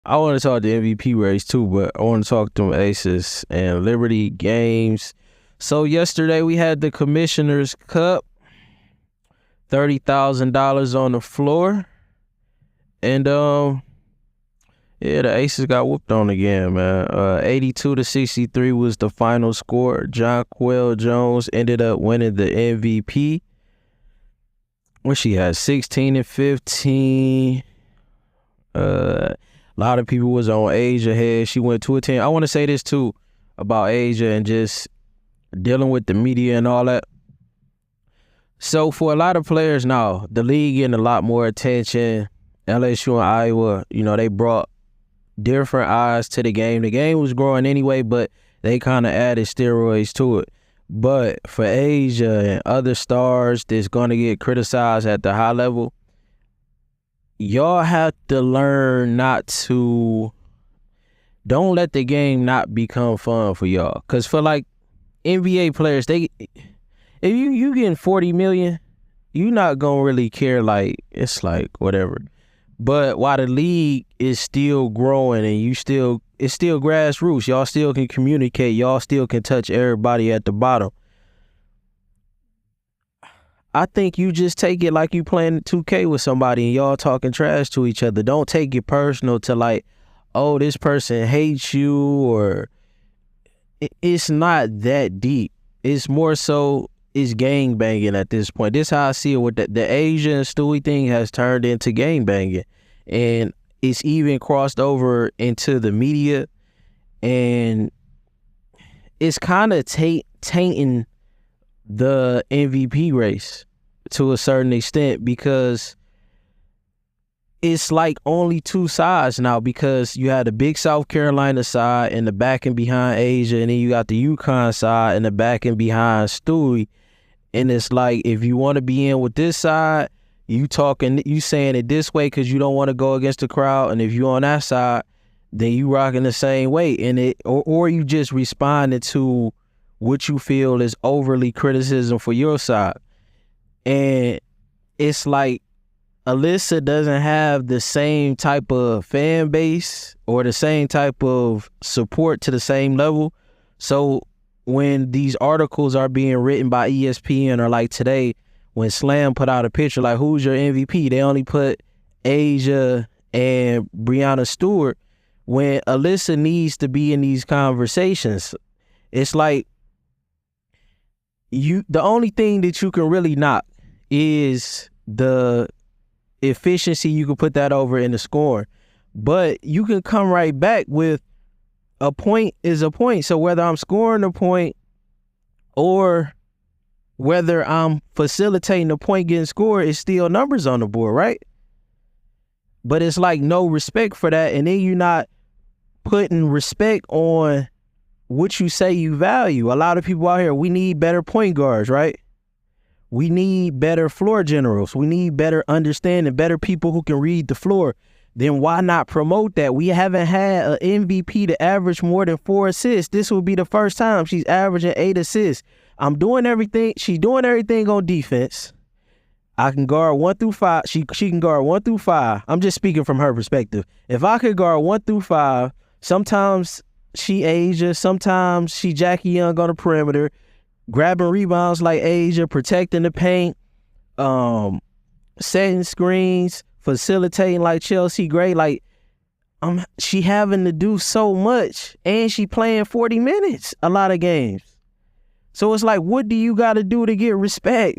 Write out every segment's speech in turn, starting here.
I want to talk the MVP race too, but I want to talk them Aces and Liberty games. So yesterday we had the Commissioner's Cup, $30,000 on the floor, and the Aces got whooped on again, man. 82-63 was the final score. Jonquel Jones ended up winning the MVP. Where she had 16 and 15. A lot of people was on Asia head. She went 2-10. I want to say this too about Asia and just dealing with the media and all that. So for a lot of players now, the league getting a lot more attention. LSU and Iowa, they brought different eyes to the game. The game was growing anyway, but they kind of added steroids to it. But for Asia and other stars that's going to get criticized at the high level, y'all have to learn don't let the game not become fun for y'all. Because for like NBA players, if you getting $40 million, you're not going to really care. Like, it's like whatever. But while the league is still growing and it's still grassroots, y'all still can communicate, y'all still can touch everybody at the bottom. I think you just take it like you playing 2K with somebody and y'all talking trash to each other. Don't take it personal to like, oh, this person hates you, or it's not that deep. It's more so it's gang banging at this point. This is how I see it with the Asia and Stewie thing has turned into gang banging, and it's even crossed over into the media, and it's kind of tainting the MVP race to a certain extent, because it's like only two sides now, because you had the big South Carolina side and the back and behind Asia, and then you got the UConn side and the back and behind Stewie. And it's like, if you want to be in with this side, you saying it this way because you don't want to go against the crowd, and if you on that side, then you rocking the same way. And or you just responding to what you feel is overly criticism for your side. And it's like Alyssa doesn't have the same type of fan base or the same type of support to the same level. So when these articles are being written by ESPN, or like today when Slam put out a picture like, who's your MVP? They only put Asia and Breanna Stewart, when Alyssa needs to be in these conversations. It's like the only thing that you can really knock is the efficiency. You can put that over in the score, but you can come right back with a point is a point. So whether I'm scoring a point or whether I'm facilitating a point getting scored, it's still numbers on the board, right? But it's like no respect for that, and then you're not putting respect on what you say you value. A lot of people out here, we need better point guards, right? We need better floor generals. We need better understanding, better people who can read the floor. Then why not promote that? We haven't had an MVP to average more than 4 assists. This will be the first time she's averaging 8 assists. I'm doing everything. She's doing everything on defense. I can guard 1 through 5. She can guard 1 through 5. I'm just speaking from her perspective. If I could guard 1 through 5, sometimes she Asia, sometimes she Jackie Young on the perimeter, grabbing rebounds like Asia, protecting the paint, setting screens, facilitating like Chelsea Gray. Like, she having to do so much, and she playing 40 minutes a lot of games. So it's like, what do you got to do to get respect?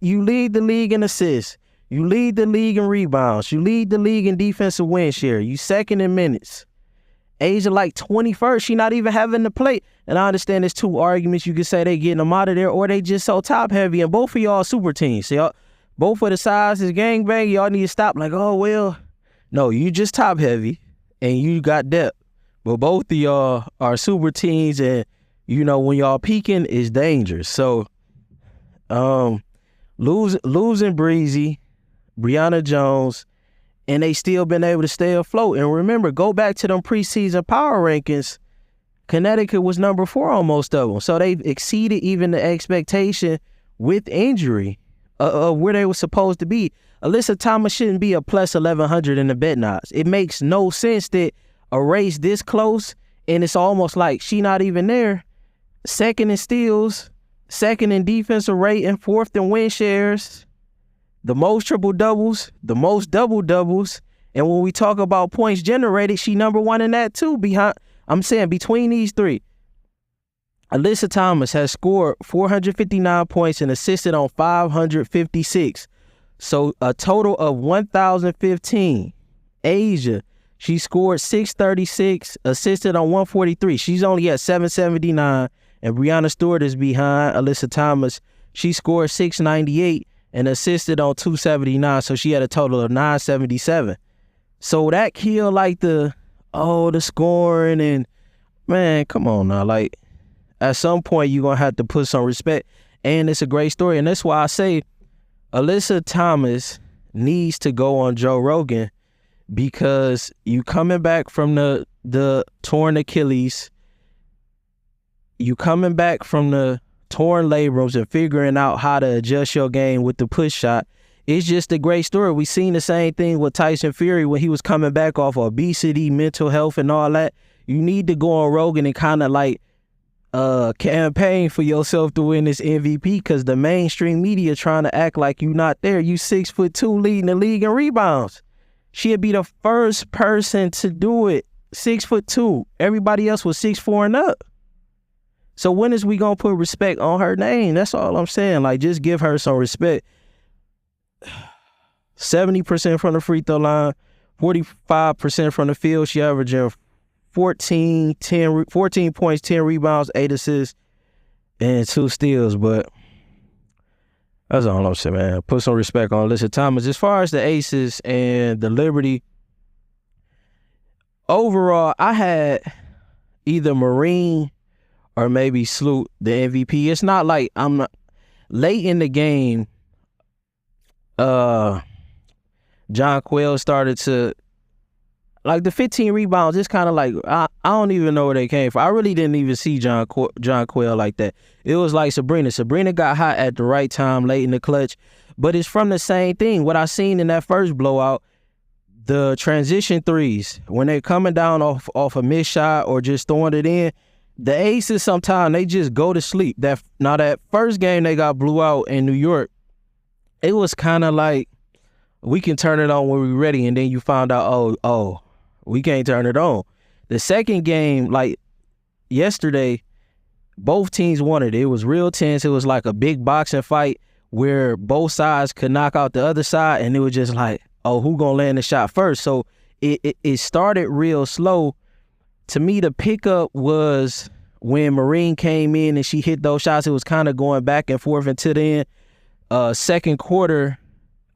You lead the league in assists. You lead the league in rebounds. You lead the league in defensive win share. You second in minutes. Asia like 21st. She not even having to play. And I understand there's two arguments. You could say they getting them out of there, or they just so top heavy. And both of y'all super teams. So y'all, both of the sides is gangbang. Y'all need to stop like, oh, well. No, you just top heavy and you got depth. But both of y'all are super teams, and when y'all peaking is dangerous. So losing Breezy, Breanna Jones, and they still been able to stay afloat. And remember, go back to them preseason power rankings. Connecticut was number 4 on most of them. So they've exceeded even the expectation with injury of where they were supposed to be. Alyssa Thomas shouldn't be a plus 1,100 in the bet odds. It makes no sense that a race this close and it's almost like she not even there. Second in steals, second in defensive rating, fourth in win shares, the most triple doubles, the most double doubles. And when we talk about points generated, she number one in that too. Between these three. Alyssa Thomas has scored 459 points and assisted on 556. So a total of 1,015. Asia, she scored 636, assisted on 143. She's only at 779. And Breanna Stewart is behind Alyssa Thomas. She scored 698 and assisted on 279. So she had a total of 977. So that killed like the scoring and, man, come on now. Like, at some point, you're going to have to put some respect. And it's a great story. And that's why I say Alyssa Thomas needs to go on Joe Rogan, because you coming back from the torn Achilles, you coming back from the torn labrums and figuring out how to adjust your game with the push shot. It's just a great story. We seen the same thing with Tyson Fury when he was coming back off obesity, mental health, and all that. You need to go on Rogan and kind of like campaign for yourself to win this MVP, because the mainstream media trying to act like you not there. You 6'2", leading the league in rebounds. She'd be the first person to do it. 6'2". Everybody else was 6'4" and up. So when is we gonna put respect on her name? That's all I'm saying. Like, just give her some respect. 70% from the free throw line, 45% from the field. She averaging 14 points, 10 rebounds, 8 assists, and 2 steals. But that's all I'm saying, man. Put some respect on Alyssa Thomas. As far as the Aces and the Liberty, overall, I had either Marine or maybe Sloot, the MVP. It's not like I'm not late in the game. John Quayle started to, like, the 15 rebounds. It's kind of like I don't even know where they came from. I really didn't even see John Quayle like that. It was like Sabrina. Sabrina got hot at the right time, late in the clutch. But it's from the same thing. What I seen in that first blowout, the transition threes, when they're coming down off a missed shot or just throwing it in, the Aces sometimes they just go to sleep. That first game they got blew out in New York, it was kind of like, we can turn it on when we're ready, and then you found out, oh, we can't turn it on. The second game, like yesterday, both teams wanted it. It was real tense. It was like a big boxing fight where both sides could knock out the other side, and it was just like, oh, who gonna land the shot first? So it started real slow. To me, the pickup was when Marine came in and she hit those shots. It was kind of going back and forth until the end. Second quarter,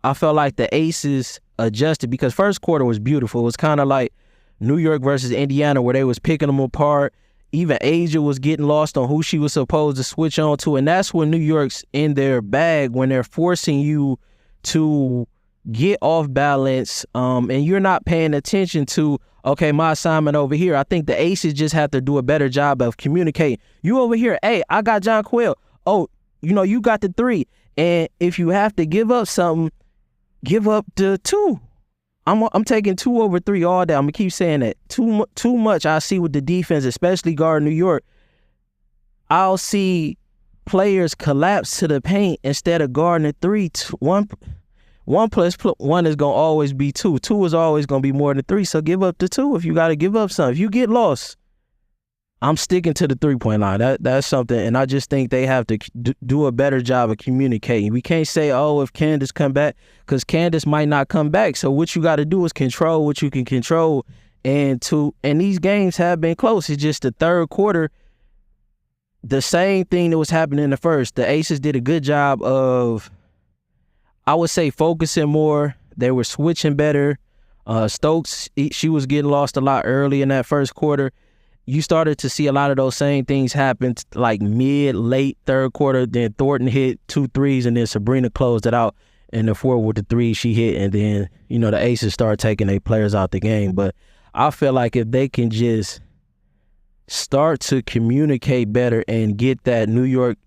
I felt like the Aces adjusted, because first quarter was beautiful. It was kind of like New York versus Indiana, where they was picking them apart. Even Asia was getting lost on who she was supposed to switch on to. And that's when New York's in their bag, when they're forcing you to get off balance, and you're not paying attention to, okay, my assignment over here. I think the Aces just have to do a better job of communicating. You over here, hey, I got John Quayle. Oh, you got the 3. And if you have to give up something, give up the 2. I'm taking 2 over 3 all day. I'm gonna keep saying that. Too much I see with the defense, especially guarding New York. I'll see players collapse to the paint instead of guarding the 3. 1 plus 1 is gonna always be 2. 2 is always gonna be more than 3. So give up the 2 if you gotta give up something. If you get lost, I'm sticking to the 3-point line. That's something, and I just think they have to do a better job of communicating. We can't say, oh, if Candace come back, because Candace might not come back. So what you got to do is control what you can control, and these games have been close. It's just the third quarter, the same thing that was happening in the first. The Aces did a good job of, I would say, focusing more. They were switching better. Stokes, she was getting lost a lot early in that first quarter. You started to see a lot of those same things happen like late third quarter. Then Thornton hit 2 threes, and then Sabrina closed it out in the fourth with the 3 she hit. And then, the Aces started taking their players out the game. But I feel like if they can just start to communicate better and get that New York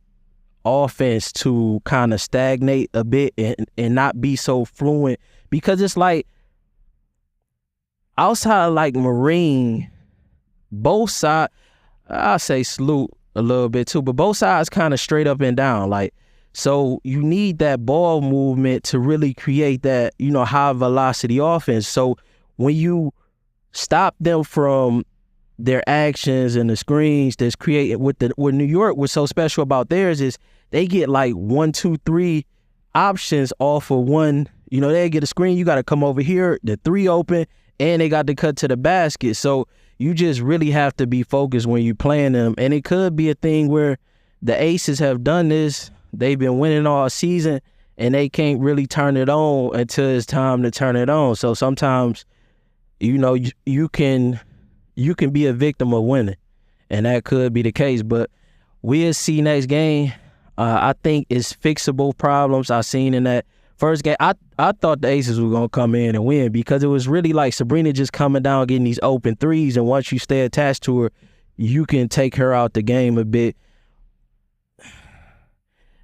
offense to kind of stagnate a bit and not be so fluent, because it's like outside like Marine, both sides, I say salute a little bit too, but both sides kind of straight up and down. Like, so you need that ball movement to really create that, high velocity offense. So when you stop them from their actions and the screens that's created with New York, what's so special about theirs is they get like 1, 2, 3 options off of one. They get a screen, you got to come over here, the 3 open, and they got to cut to the basket. So you just really have to be focused when you're playing them. And it could be a thing where the Aces have done this. They've been winning all season, and they can't really turn it on until it's time to turn it on. So sometimes, you can be a victim of winning, and that could be the case. But we'll see next game. I think it's fixable problems I seen in that first game. I thought the Aces were going to come in and win, because it was really like Sabrina just coming down, getting these open threes, and once you stay attached to her, you can take her out the game a bit.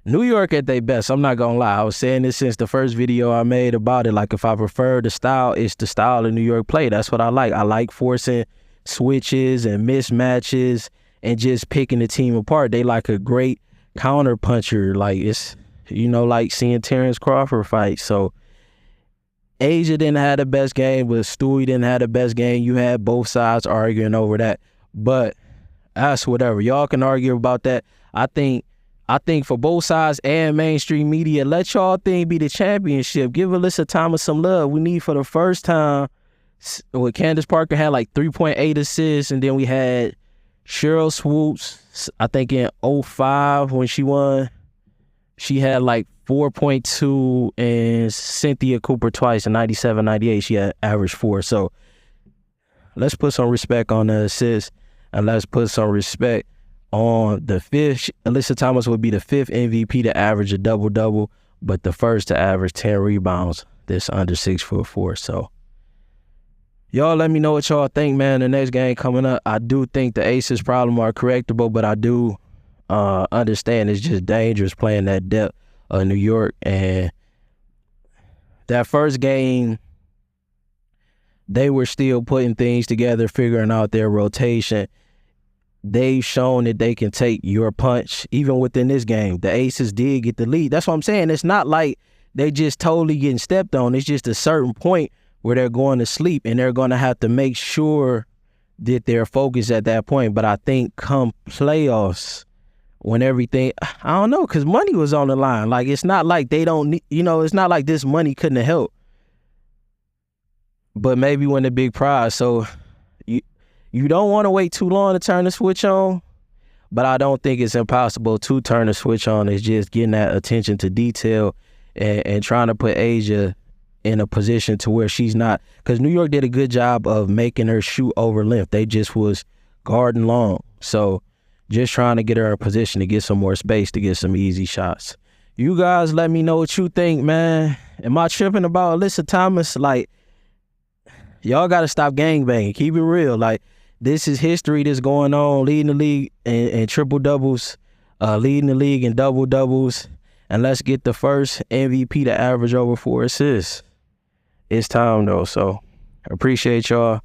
New York at their best, I'm not going to lie. I was saying this since the first video I made about it. Like, if I prefer the style, it's the style of New York play. That's what I like. I like forcing switches and mismatches and just picking the team apart. They like a great counter puncher. Like, it's, like seeing Terrence Crawford fight. So Asia didn't have the best game, but Stewie didn't have the best game. You had both sides arguing over that. But that's whatever. Y'all can argue about that. I think for both sides and mainstream media, let y'all thing be the championship. Give Alyssa Thomas some love. We need, for the first time, with Candace Parker had like 3.8 assists, and then we had Cheryl Swoops, I think in 05 when she won, she had like 4.2, and Cynthia Cooper twice in 97, 98, she had average 4. So let's put some respect on the assists, and let's put some respect on the 5th. Alyssa Thomas would be the 5th MVP to average a double-double, but the first to average 10 rebounds this under 6'4". So y'all let me know what y'all think, man. The next game coming up, I do think the Aces' problem are correctable, but I do understand it's just dangerous playing that depth of New York. And that first game, they were still putting things together, figuring out their rotation. They've shown that they can take your punch. Even within this game, the Aces did get the lead. That's what I'm saying. It's not like they just totally getting stepped on. It's just a certain point where they're going to sleep, and they're going to have to make sure that they're focused at that point. But I think come playoffs, when everything, I don't know, because money was on the line. Like, it's not like they don't need, it's not like this money couldn't have helped. But maybe win the big prize. So you don't want to wait too long to turn the switch on, but I don't think it's impossible to turn the switch on. It's just getting that attention to detail and trying to put Asia in a position to where she's not, because New York did a good job of making her shoot over length. They just was guarding long. So just trying to get her in a position to get some more space to get some easy shots. You guys let me know what you think, man. Am I tripping about Alyssa Thomas? Like, y'all got to stop gangbanging. Keep it real. Like, this is history that's going on, leading the league in triple-doubles, leading the league in double-doubles, and let's get the first MVP to average over 4 assists. It's time, though, so appreciate y'all.